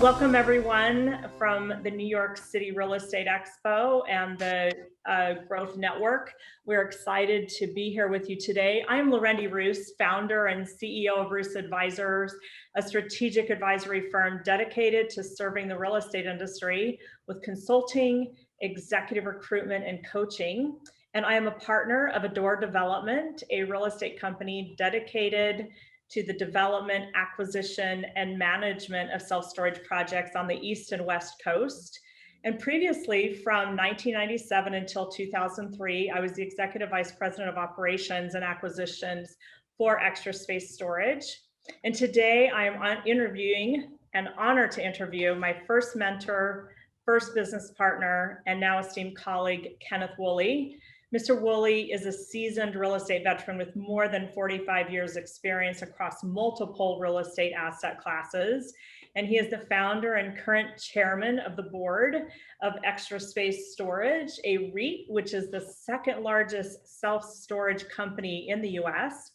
Welcome everyone from the New York City Real Estate Expo and the Growth Network. We're excited to be here with you today. I am Larendee Roos, founder and CEO of Roos Advisors, a strategic advisory firm dedicated to serving the real estate industry with consulting, executive recruitment, and coaching. And I am a partner of Adore Development, a real estate company dedicated to the development, acquisition, and management of self-storage projects on the East and West Coast. And previously, from 1997 until 2003, I was the Executive Vice President of Operations and Acquisitions for Extra Space Storage. And today I am interviewing, and honored to interview, my first mentor, first business partner, and now esteemed colleague, Kenneth Woolley. Mr. Woolley is a seasoned real estate veteran with more than 45 years experience across multiple real estate asset classes. And he is the founder and current chairman of the board of Extra Space Storage, a REIT, which is the second largest self-storage company in the US.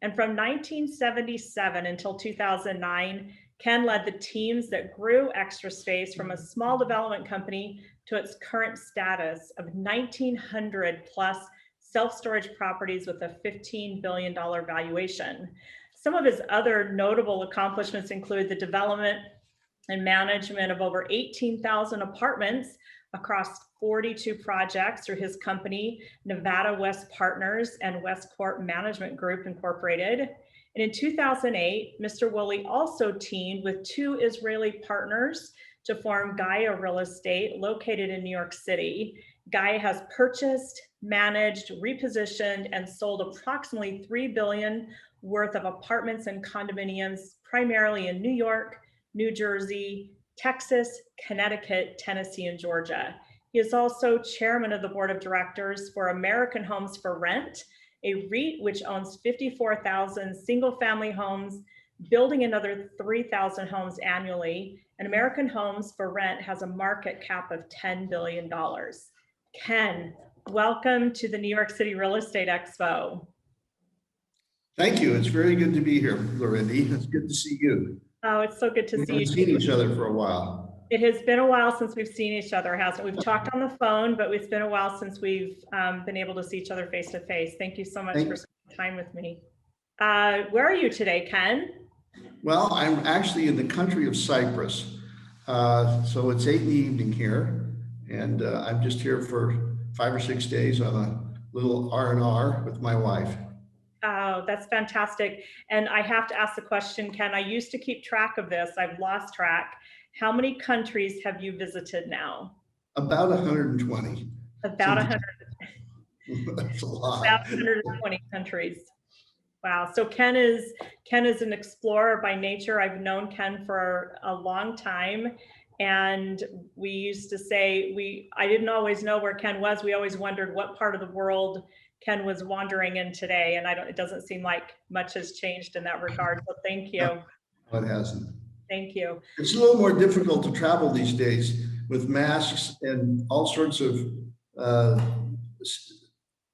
And from 1977 until 2009, Ken led the teams that grew Extra Space from a small development company to its current status of 1,900 plus self-storage properties with a $15 billion valuation. Some of his other notable accomplishments include the development and management of over 18,000 apartments across 42 projects through his company, Nevada West Partners and Westport Management Group Incorporated. And in 2008, Mr. Woolley also teamed with two Israeli partners to form Gaia Real Estate, located in New York City. Gaia has purchased, managed, repositioned, and sold approximately $3 billion worth of apartments and condominiums, primarily in New York, New Jersey, Texas, Connecticut, Tennessee, and Georgia. He is also chairman of the board of directors for American Homes for Rent, a REIT which owns 54,000 single-family homes, building another 3,000 homes annually. And American Homes for Rent has a market cap of $10 billion. Ken, welcome to the New York City Real Estate Expo. Thank you. It's very good to be here, Larendee. It's good to see you. Oh, it's so good to see you. We haven't seen each other for a while. It has been a while since we've seen each other, hasn't it? We've talked on the phone, but it's been a while since we've been able to see each other face to face. Thank you so much for spending time with me. Where are you today, Ken? Well, I'm actually in the country of Cyprus. So it's 8 in the evening here, and I'm just here for 5 or 6 days on a little R&R with my wife. Oh, that's fantastic. And I have to ask the question, Ken, I used to keep track of this. I've lost track. How many countries have you visited now? About 120. About 100. That's a lot. About 120 countries. Wow. So Ken is an explorer by nature. I've known Ken for a long time. And we used to say, I didn't always know where Ken was. We always wondered what part of the world Ken was wandering in today. And it doesn't seem like much has changed in that regard. So thank you. No, it hasn't. Thank you. It's a little more difficult to travel these days with masks and all sorts of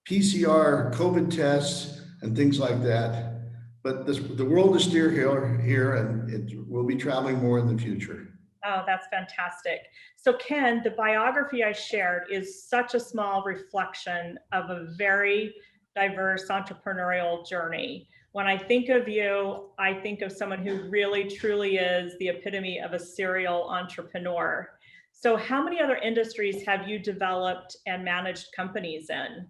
PCR COVID tests and things like that. But the world is still here, and we'll be traveling more in the future. Oh, that's fantastic. So Ken, the biography I shared is such a small reflection of a very diverse entrepreneurial journey. When I think of you, I think of someone who really truly is the epitome of a serial entrepreneur. So how many other industries have you developed and managed companies in?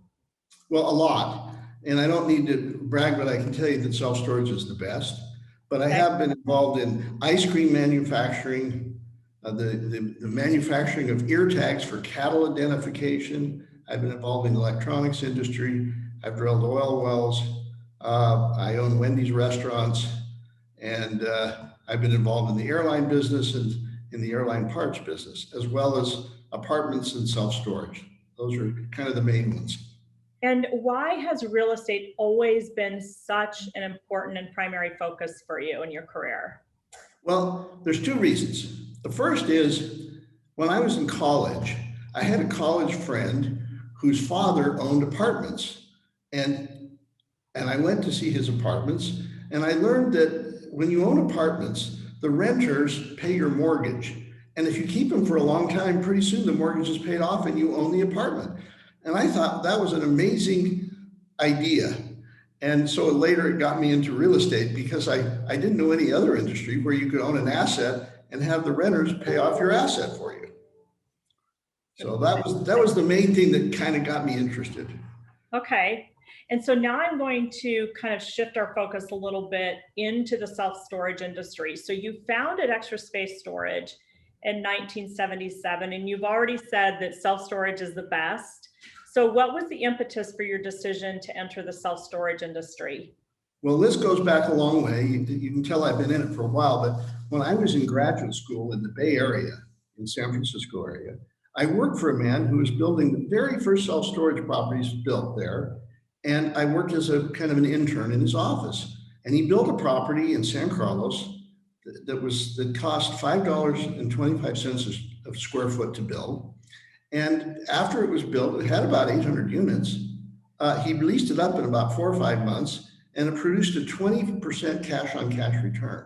Well, a lot. And I don't need to brag, but I can tell you that self-storage is the best. But I have been involved in ice cream manufacturing, the manufacturing of ear tags for cattle identification. I've been involved in the electronics industry. I've drilled oil wells. I own Wendy's restaurants, and I've been involved in the airline business and in the airline parts business, as well as apartments and self-storage. Those are kind of the main ones. And why has real estate always been such an important and primary focus for you in your career? Well, there's 2 reasons. The first is, when I was in college, I had a college friend whose father owned apartments, and I went to see his apartments, and I learned that when you own apartments, the renters pay your mortgage. And if you keep them for a long time, pretty soon the mortgage is paid off and you own the apartment. And I thought that was an amazing idea. And so later it got me into real estate because I didn't know any other industry where you could own an asset and have the renters pay off your asset for you. So that was the main thing that kind of got me interested. Okay. And so now I'm going to kind of shift our focus a little bit into the self-storage industry. So you founded Extra Space Storage in 1977, and you've already said that self-storage is the best. So what was the impetus for your decision to enter the self-storage industry? Well, this goes back a long way. You can tell I've been in it for a while, but when I was in graduate school in the Bay Area, in San Francisco area, I worked for a man who was building the very first self-storage properties built there. And I worked as a kind of an intern in his office. And he built a property in San Carlos that cost $5.25 a square foot to build. And after it was built, it had about 800 units. He leased it up in about 4 or 5 months, and it produced a 20% cash on cash return.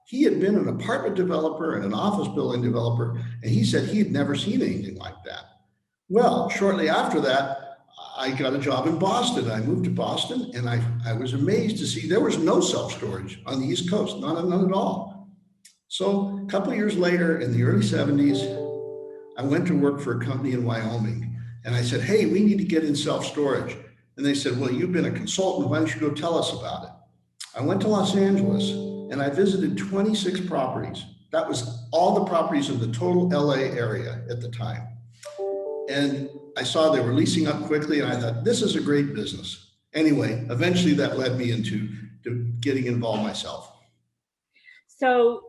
He had been an apartment developer and an office building developer, and he said he had never seen anything like that. Well, shortly after that, I got a job in Boston. I moved to Boston, and I was amazed to see there was no self-storage on the East Coast, none at all. So a couple of years later, in the early 70s, I went to work for a company in Wyoming, and I said, hey, we need to get in self-storage. And they said, well, you've been a consultant. Why don't you go tell us about it? I went to Los Angeles, and I visited 26 properties. That was all the properties in the total LA area at the time. And I saw they were leasing up quickly, and I thought, this is a great business. Anyway, eventually that led me into getting involved myself. So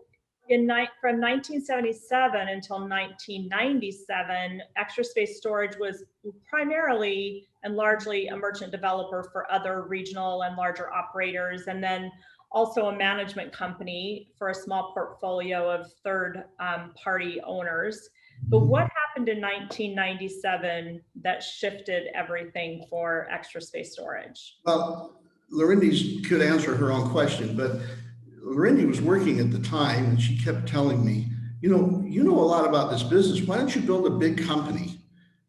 from 1977 until 1997, Extra Space Storage was primarily and largely a merchant developer for other regional and larger operators, and then also a management company for a small portfolio of third-party owners. But what happened in 1997 that shifted everything for Extra Space Storage? Well, Larendee could answer her own question, but Larendee was working at the time, and she kept telling me, you know a lot about this business. Why don't you build a big company?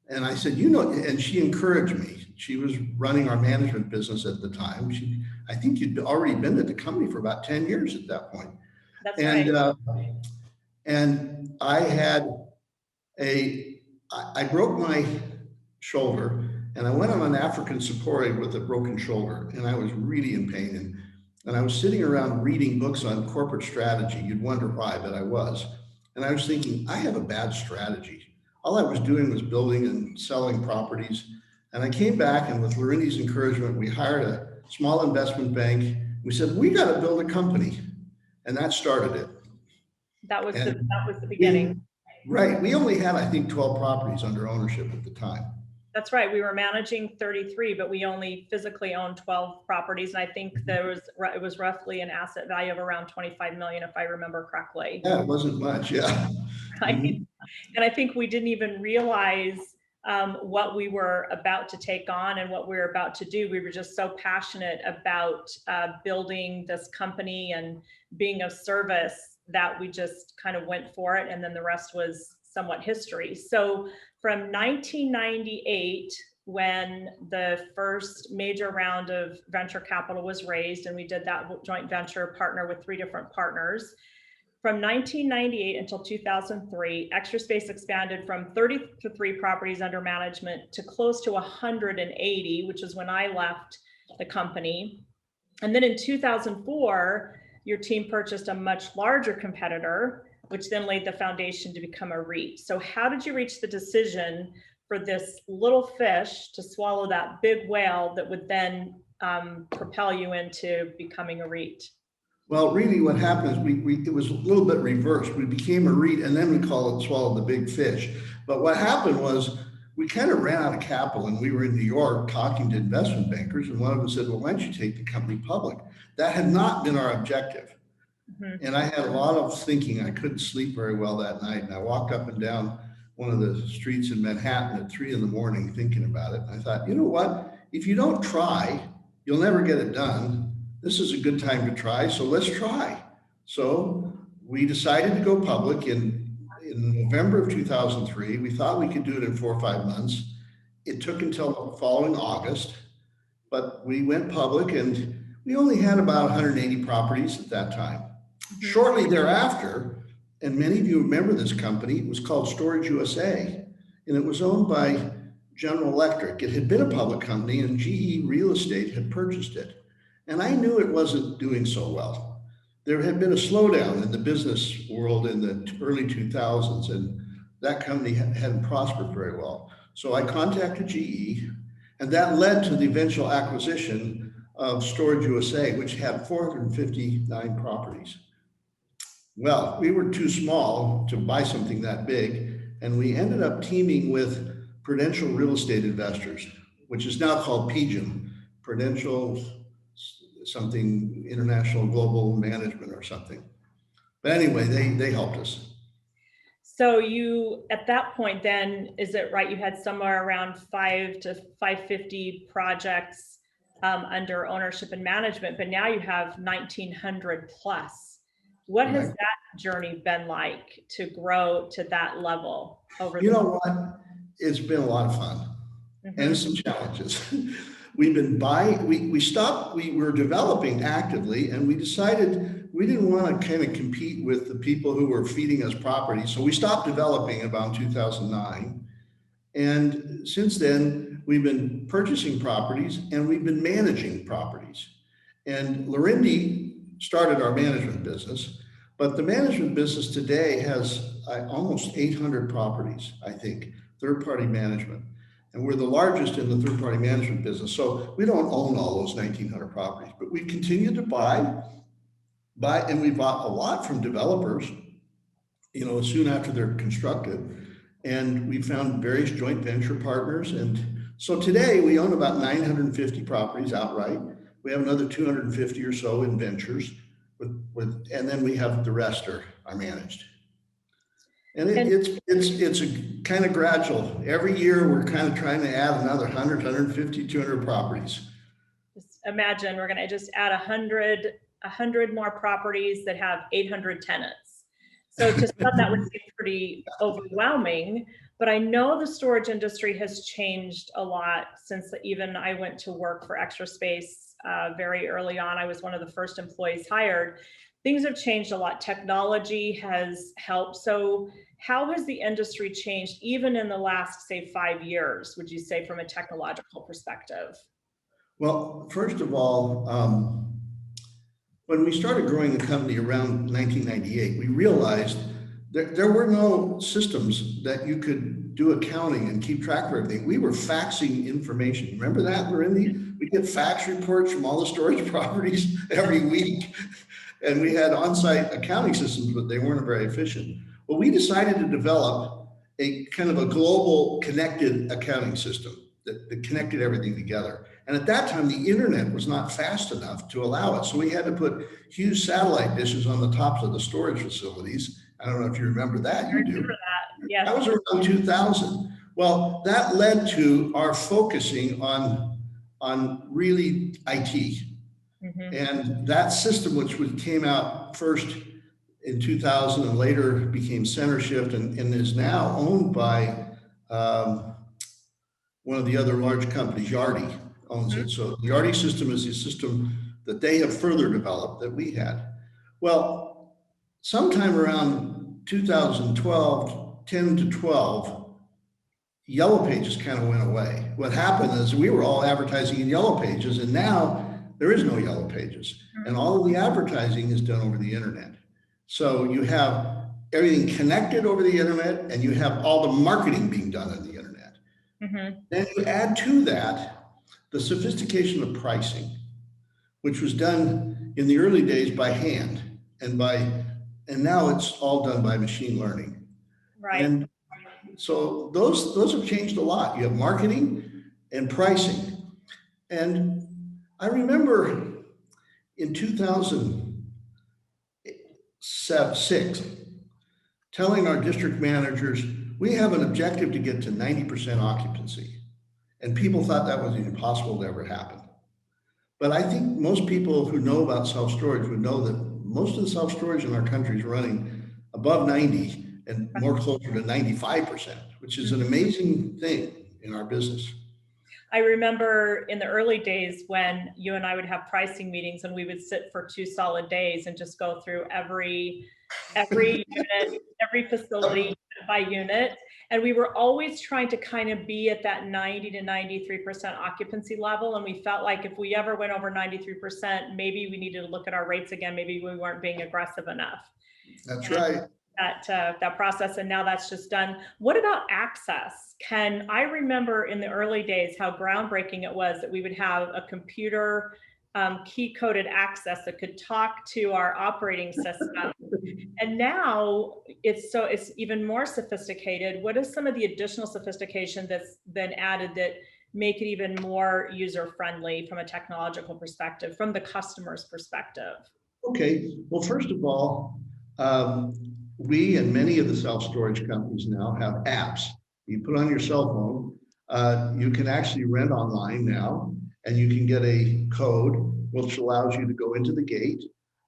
And I said, and she encouraged me. She was running our management business at the time. I think you'd already been at the company for about 10 years at that point. That's right. And I broke my shoulder, and I went on an African safari with a broken shoulder, and I was really in pain. And I was sitting around reading books on corporate strategy. You'd wonder why, but I was. And I was thinking, I have a bad strategy. All I was doing was building and selling properties. And I came back, and with Larendee's encouragement, we hired a small investment bank. We said, we got to build a company. And that started it. That was the beginning. Right. We only had, I think, 12 properties under ownership at the time. That's right. We were managing 33, but we only physically owned 12 properties. And I think it was roughly an asset value of around 25 million, if I remember correctly. Yeah, it wasn't much. Yeah. And I think we didn't even realize what we were about to take on and what we were about to do. We were just so passionate about building this company and being of service that we just kind of went for it. And then the rest was somewhat history. So from 1998, when the first major round of venture capital was raised, and we did that joint venture partner with 3 different partners, from 1998 until 2003, Extra Space expanded from 33 properties under management to close to 180, which is when I left the company. And then in 2004, your team purchased a much larger competitor, which then laid the foundation to become a REIT. So how did you reach the decision for this little fish to swallow that big whale that would then propel you into becoming a REIT? Well, really what happened is it was a little bit reversed. We became a REIT, and then we swallowed the big fish. But what happened was we kind of ran out of capital, and we were in New York talking to investment bankers, and one of them said, well, why don't you take the company public? That had not been our objective. Mm-hmm. And I had a lot of thinking. I couldn't sleep very well that night. And I walked up and down one of the streets in Manhattan at 3 a.m. thinking about it. And I thought, you know what? If you don't try, you'll never get it done. This is a good time to try. So let's try. So we decided to go public in November of 2003. We thought we could do it in 4 or 5 months. It took until the following August, but we went public and we only had about 180 properties at that time. Shortly thereafter, and many of you remember this company, it was called Storage USA, and it was owned by General Electric. It had been a public company and GE Real Estate had purchased it. And I knew it wasn't doing so well. There had been a slowdown in the business world in the early 2000s, and that company hadn't prospered very well. So I contacted GE, and that led to the eventual acquisition of Storage USA, which had 459 properties. Well, we were too small to buy something that big, and we ended up teaming with Prudential Real Estate Investors, which is now called PGIM, Prudential something International Global Management or something. But anyway, they helped us. So you, at that point then, is it right, you had somewhere around 5 to 550 projects under ownership and management, but now you have 1,900 plus. What has that journey been like to grow to that level over the years? You know what? It's been a lot of fun and some challenges. We've been buying, we stopped, we were developing actively, and we decided we didn't want to kind of compete with the people who were feeding us property. So we stopped developing about 2009. And since then, we've been purchasing properties and we've been managing properties. And Larendee started our management business, but the management business today has almost 800 properties, I think, third-party management. And we're the largest in the third-party management business. So we don't own all those 1,900 properties, but we continue to buy, and we bought a lot from developers, you know, soon after they're constructed. And we found various joint venture partners. And so today we own about 950 properties outright. We have another 250 or so in ventures, and then we have the rest are managed. And it's a kind of gradual. Every year we're kind of trying to add another 100, 150, 200 properties. Just imagine we're going to just add 100 more properties that have 800 tenants. So to start, that would seem pretty overwhelming, but I know the storage industry has changed a lot since even I went to work for Extra Space very early on. I was one of the first employees hired. Things have changed a lot. Technology has helped. So how has the industry changed even in the last, say, 5 years, would you say, from a technological perspective? Well, first of all, when we started growing the company around 1998, we realized that there were no systems that you could do accounting and keep track of everything. We were faxing information. Remember that, Larendee? We get fax reports from all the storage properties every week. And we had on-site accounting systems, but they weren't very efficient. Well, we decided to develop a kind of a global connected accounting system that connected everything together. And at that time, the internet was not fast enough to allow it. So we had to put huge satellite dishes on the tops of the storage facilities. I don't know if you remember that. You do. Remember that. Yes. That was around 2000. Well, that led to our focusing on really IT. And that system, which came out first in 2000 and later became CenterShift and is now owned by one of the other large companies, Yardi owns it. So the Yardi system is the system that they have further developed that we had. Well, sometime around 2012, 10 to 12, Yellow Pages kind of went away. What happened is we were all advertising in Yellow Pages, and now there is no Yellow Pages, and all of the advertising is done over the internet. So you have everything connected over the internet, and you have all the marketing being done on the internet. Then you add to that the sophistication of pricing, which was done in the early days by hand, and now it's all done by machine learning. Right. And so those have changed a lot. You have marketing and pricing. And I remember in 2006 telling our district managers, we have an objective to get to 90% occupancy. And people thought that was impossible to ever happen. But I think most people who know about self-storage would know that most of the self-storage in our country is running above 90 and more closer to 95%, which is an amazing thing in our business. I remember in the early days when you and I would have pricing meetings and we would sit for 2 solid days and just go through every unit, every facility unit by unit. And we were always trying to kind of be at that 90 to 93% occupancy level. And we felt like if we ever went over 93%, maybe we needed to look at our rates again. Maybe we weren't being aggressive enough. That's right. That process, and now that's just done. What about access? Ken, I remember in the early days how groundbreaking it was that we would have a computer key coded access that could talk to our operating system. And now it's even more sophisticated. What is some of the additional sophistication that's been added that make it even more user friendly from a technological perspective, from the customer's perspective? Okay, well, first of all, we and many of the self-storage companies now have apps. You put on your cell phone, you can actually rent online now, and you can get a code which allows you to go into the gate.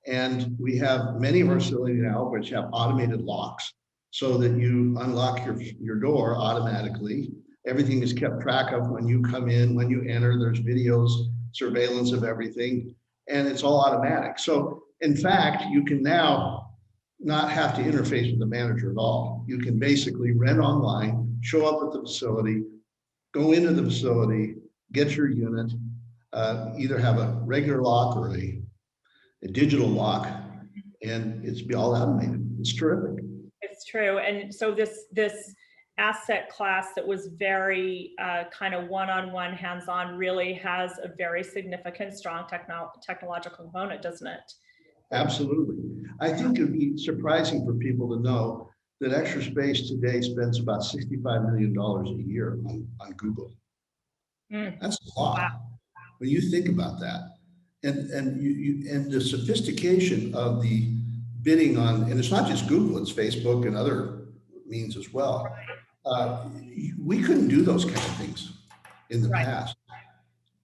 And we have many of our facilities now which have automated locks so that you unlock your door automatically. Everything is kept track of when you come in, when you enter, there's videos, surveillance of everything, and it's all automatic. So in fact, you can now not have to interface with the manager at all. You can basically rent online, show up at the facility, go into the facility, get your unit, either have a regular lock or a digital lock, and it's all automated. It's terrific. It's true. And so this asset class that was very kind of one-on-one, hands-on, really has a very significant, strong technological component, doesn't it? Absolutely. I think it'd be surprising for people to know that Extra Space today spends about $65 million a year on Google. That's a lot. Wow. When you think about that, and the sophistication of the bidding on, and it's not just Google, it's Facebook and other means as well. We couldn't do those kind of things in the past,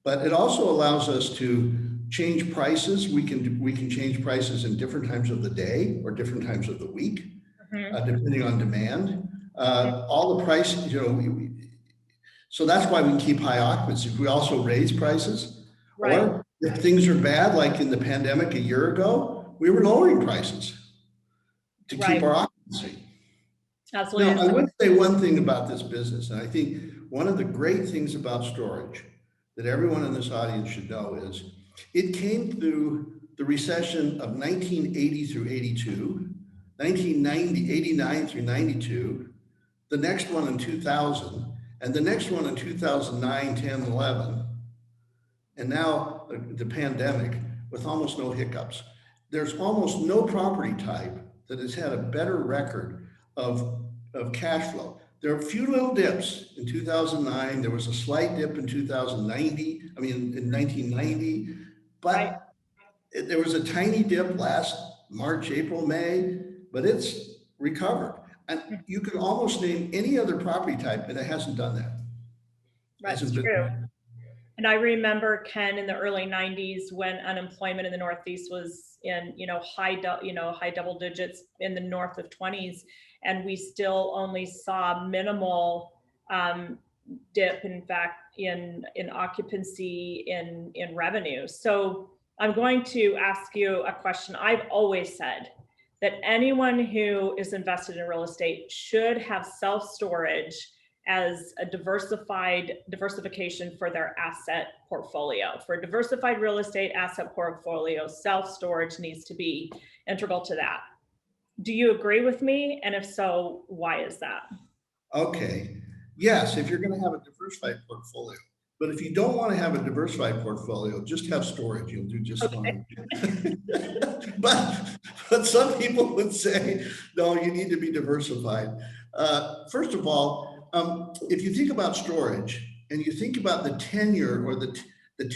but it also allows us to change prices. We can change prices in different times of the day or different times of the week, depending on demand. All the prices, so that's why we can keep high occupancy. We also raise prices, or if things are bad, like in the pandemic a year ago, we were lowering prices to keep our occupancy. Absolutely. Now, I would say one thing about this business, and I think one of the great things about storage that everyone in this audience should know is it came through the recession of 1980 through 82, 89 through 92, the next one in 2000, and the next one in 2009, 10, 11, and now the pandemic with almost no hiccups. There's almost no property type that has had a better record of cash flow. There are a few little dips in 2009. There was a slight dip in 1990, but there was a tiny dip last March, April, May, but it's recovered. And you can almost name any other property type, and it hasn't done that. That's true. And I remember, Ken, in the early 90s when unemployment in the Northeast was in, high double digits, in the north of 20s, and we still only saw minimal dip, in fact, in occupancy, in revenue. So I'm going to ask you a question. I've always said that anyone who is invested in real estate should have self-storage as a diversification for their asset portfolio. For a diversified real estate asset portfolio, self-storage needs to be integral to that. Do you agree with me? And if so, why is that? Okay. Yes, if you're going to have a diversified portfolio. But if you don't want to have a diversified portfolio, just have storage. You'll do just fine. But some people would say, no, you need to be diversified. First of all, if you think about storage and you think about the tenure or the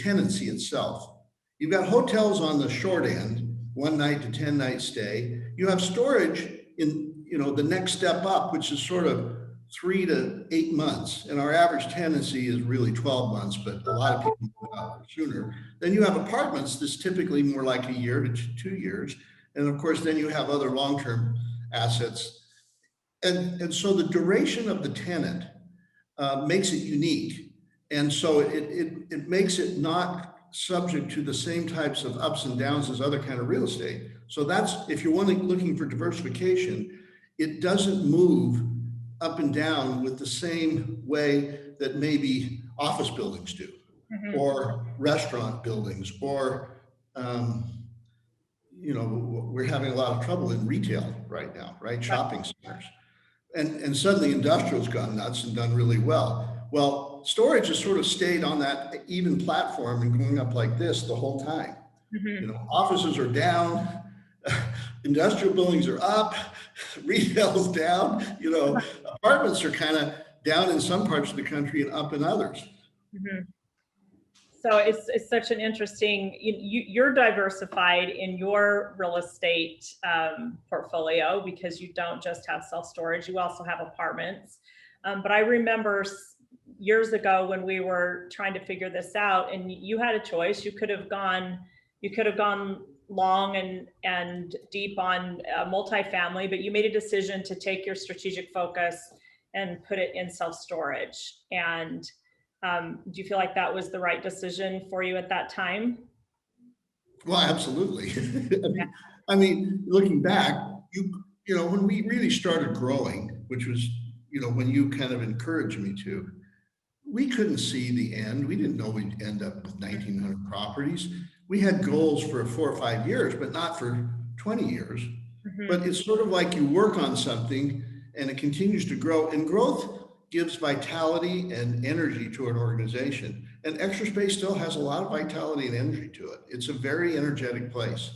tenancy itself, you've got hotels on the short end, 1 night to 10 night stay. You have storage in the next step up, which is sort of 3 to 8 months, and our average tenancy is really 12 months, but a lot of people go out sooner. Then you have apartments that's typically more like a year to 2 years, And of course, then you have other long-term assets. And so the duration of the tenant makes it unique. And so it makes it not subject to the same types of ups and downs as other kind of real estate. So that's, if you're looking for diversification, it doesn't move up and down with the same way that maybe office buildings do, or restaurant buildings, or, we're having a lot of trouble in retail right now, right? Shopping centers. And suddenly industrial's gone nuts and done really well. Well, storage has sort of stayed on that even platform and going up like this the whole time. Offices are down, industrial buildings are up, retail's down, apartments are kind of down in some parts of the country and up in others. So it's such an interesting, you're diversified in your real estate portfolio, because you don't just have self-storage, you also have apartments. But I remember years ago when we were trying to figure this out, and you had a choice. You could have gone long and deep on multifamily, but you made a decision to take your strategic focus and put it in self-storage. And do you feel like that was the right decision for you at that time? Well, absolutely. I mean, looking back, when we really started growing, which was, when you kind of encouraged me to, we couldn't see the end. We didn't know we'd end up with 1,900 properties. We had goals for 4 or 5 years, but not for 20 years. But it's sort of like you work on something and it continues to grow, and growth gives vitality and energy to an organization. And Extra Space still has a lot of vitality and energy to it. It's a very energetic place.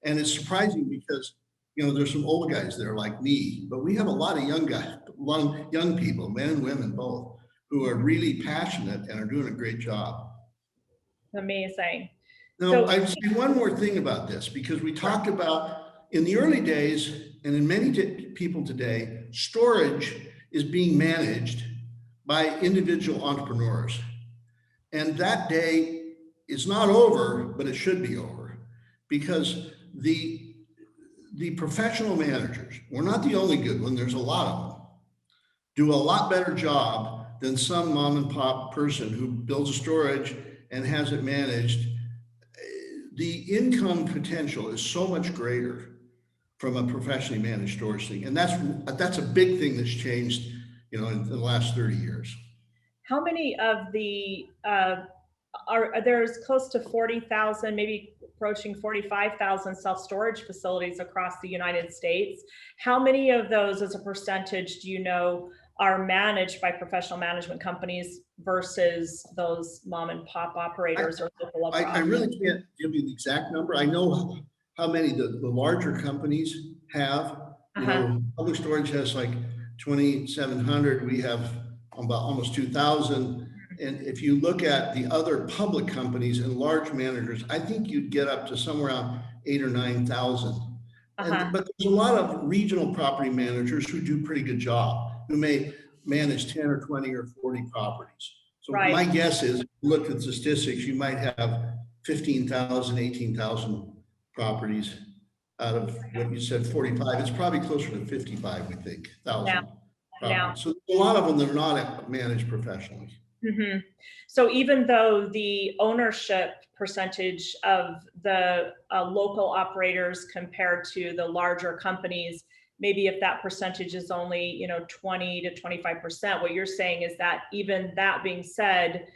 And it's surprising because, there's some old guys there like me, but we have a lot of young guys, a lot of young people, men and women both, who are really passionate and are doing a great job. Amazing. Now, I'd say one more thing about this, because we talked about in the early days, and in many people today, storage is being managed by individual entrepreneurs. And that day is not over, but it should be over, because the professional managers, we're not the only good one, there's a lot of them, do a lot better job than some mom and pop person who builds a storage and has it managed. The income potential is so much greater from a professionally managed storage thing. And that's a big thing that's changed, in the last 30 years. How many of the, there's close to 40,000, maybe approaching 45,000 self-storage facilities across the United States. How many of those as a percentage do you know are managed by professional management companies versus those mom and pop operators or local operators? I really can't give you the exact number. I know how many the larger companies have. Public Storage has like 2,700. We have about almost 2,000. And if you look at the other public companies and large managers, I think you'd get up to somewhere around 8,000 or 9,000. But there's a lot of regional property managers who do a pretty good job, who may manage 10 or 20 or 40 properties. So my guess is, look at the statistics, you might have 15,000, 18,000 properties out of what you said, 45. It's probably closer to 55, we think, thousand. So a lot of them, they're not managed professionally. So even though the ownership percentage of the local operators compared to the larger companies, maybe if that percentage is only 20 to 25%, what you're saying is that even that being said,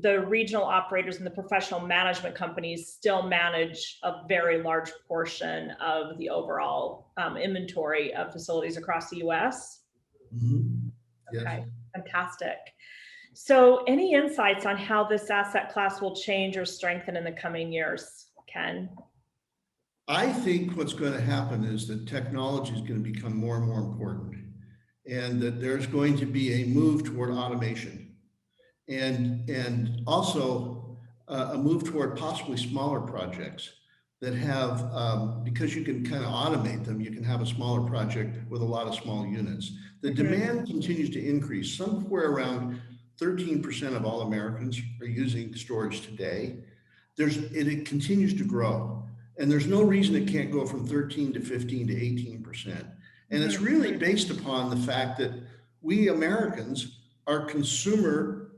the regional operators and the professional management companies still manage a very large portion of the overall inventory of facilities across the US. Yes. Okay, fantastic. So any insights on how this asset class will change or strengthen in the coming years, Ken? I think what's going to happen is that technology is going to become more and more important, and that there's going to be a move toward automation, and also a move toward possibly smaller projects that have, because you can kind of automate them, you can have a smaller project with a lot of small units. The demand continues to increase. Somewhere around 13% of all Americans are using storage today. It continues to grow. And there's no reason it can't go from 13 to 15 to 18%. And it's really based upon the fact that we Americans are consumer,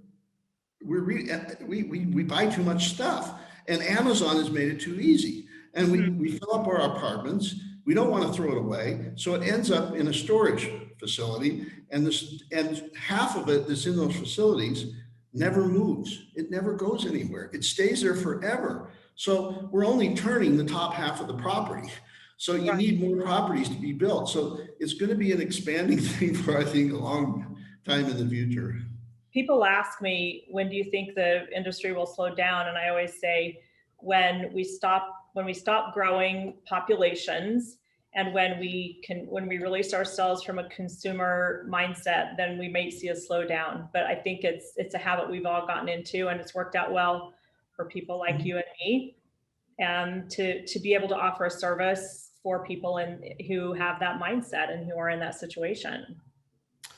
we buy too much stuff, and Amazon has made it too easy. And we fill up our apartments. We don't want to throw it away. So it ends up in a storage facility, and half of it that's in those facilities never moves. It never goes anywhere. It stays there forever. So we're only turning the top half of the property. So you need more properties to be built. So it's going to be an expanding thing for, I think, a long time in the future. People ask me, when do you think the industry will slow down? And I always say, when we stop growing populations, and when we release ourselves from a consumer mindset, then we may see a slowdown. But I think it's a habit we've all gotten into, and it's worked out well for people like you and me, and to be able to offer a service for people who have that mindset and who are in that situation.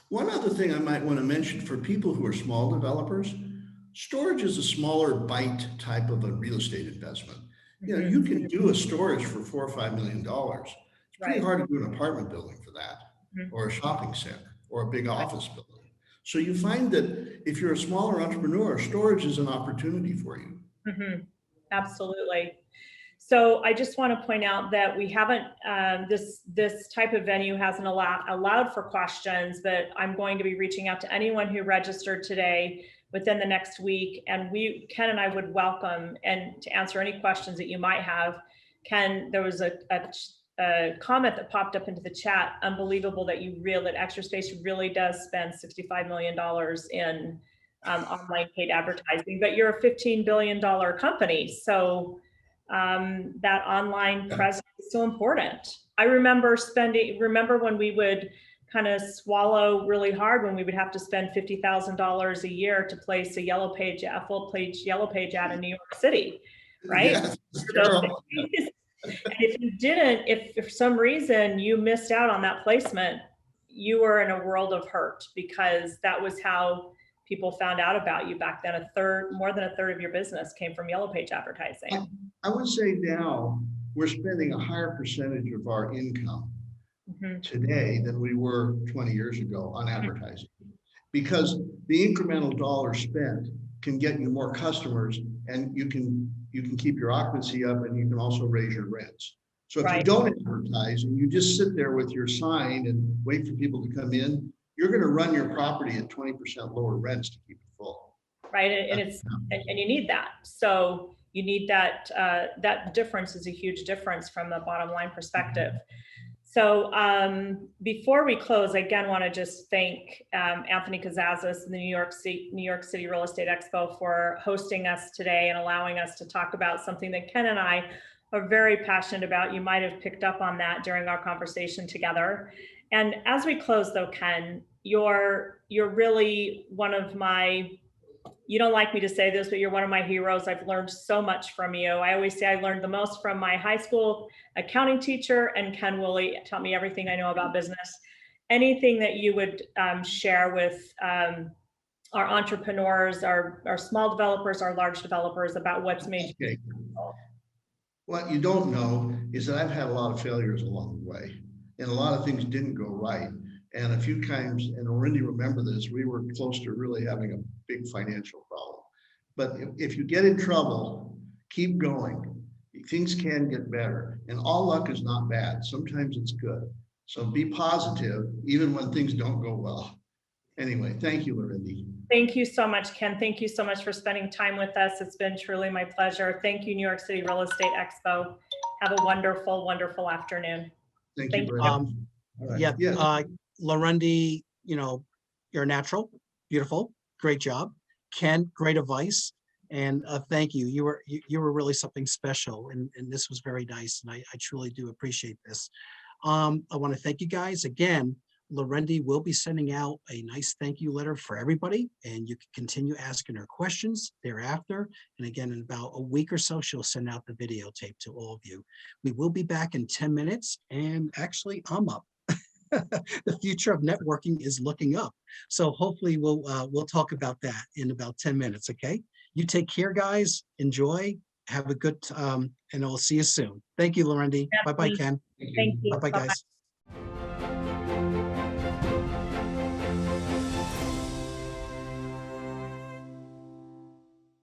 One other thing I might want to mention for people who are small developers, storage is a smaller bite type of a real estate investment. You know, you can do a storage for $4 or $5 million. It's pretty hard to do an apartment building for that, or a shopping center, or a big office building. So you find that if you're a smaller entrepreneur, storage is an opportunity for you. Absolutely. So I just want to point out that we haven't, this type of venue hasn't allowed for questions, but I'm going to be reaching out to anyone who registered today within the next week. And Ken and I would welcome and to answer any questions that you might have. Ken, there was a comment that popped up into the chat. Unbelievable that that Extra Space really does spend $65 million in online paid advertising, but you're a $15 billion company. So that online presence is so important. I remember when we would kind of swallow really hard when we would have to spend $50,000 a year to place a full-page Yellow Page ad in New York City, right? Yes, so, and if you didn't, if for some reason you missed out on that placement, you were in a world of hurt, because that was how people found out about you back then. More than a third of your business came from Yellow Page advertising. I would say now we're spending a higher percentage of our income today than we were 20 years ago on advertising, because the incremental dollar spent can get you more customers, and you can keep your occupancy up, and you can also raise your rents. So if you don't advertise and you just sit there with your sign and wait for people to come in, you're going to run your property at 20% lower rents to keep it full. Right, and you need that. So you need that. That difference is a huge difference from the bottom line perspective. So before we close, I again want to just thank Anthony Kazazis and the New York City Real Estate Expo for hosting us today and allowing us to talk about something that Ken and I are very passionate about. You might have picked up on that during our conversation together. And as we close though, Ken, you're really one of my, you don't like me to say this, but you're one of my heroes. I've learned so much from you. I always say I learned the most from my high school accounting teacher, and Ken Woolley taught me everything I know about business. Anything that you would share with our entrepreneurs, our small developers, our large developers, about what's made you successful? What you don't know is that I've had a lot of failures along the way, and a lot of things didn't go right. And a few times, and Larendee remember this, we were close to really having a big financial problem. But if you get in trouble, keep going. Things can get better, and all luck is not bad. Sometimes it's good. So be positive, even when things don't go well. Anyway, thank you, Larendee. Thank you so much, Ken. Thank you so much for spending time with us. It's been truly my pleasure. Thank you, New York City Real Estate Expo. Have a wonderful, wonderful afternoon. Thank you very much. Yeah. Larendee, you're a natural, beautiful, great job. Ken, great advice, and thank you. You were really something special, and this was very nice, and I truly do appreciate this. I want to thank you guys again. Larendee will be sending out a nice thank you letter for everybody, and you can continue asking her questions thereafter. And again, in about a week or so, she'll send out the videotape to all of you. We will be back in 10 minutes, and actually, I'm up. The future of networking is looking up. So hopefully we'll talk about that in about 10 minutes, okay? You take care, guys. Enjoy. have a good, and we'll see you soon. Thank you, Larendee. Bye-bye, Definitely. Ken. Thank you. Bye-bye, Bye-bye. guys.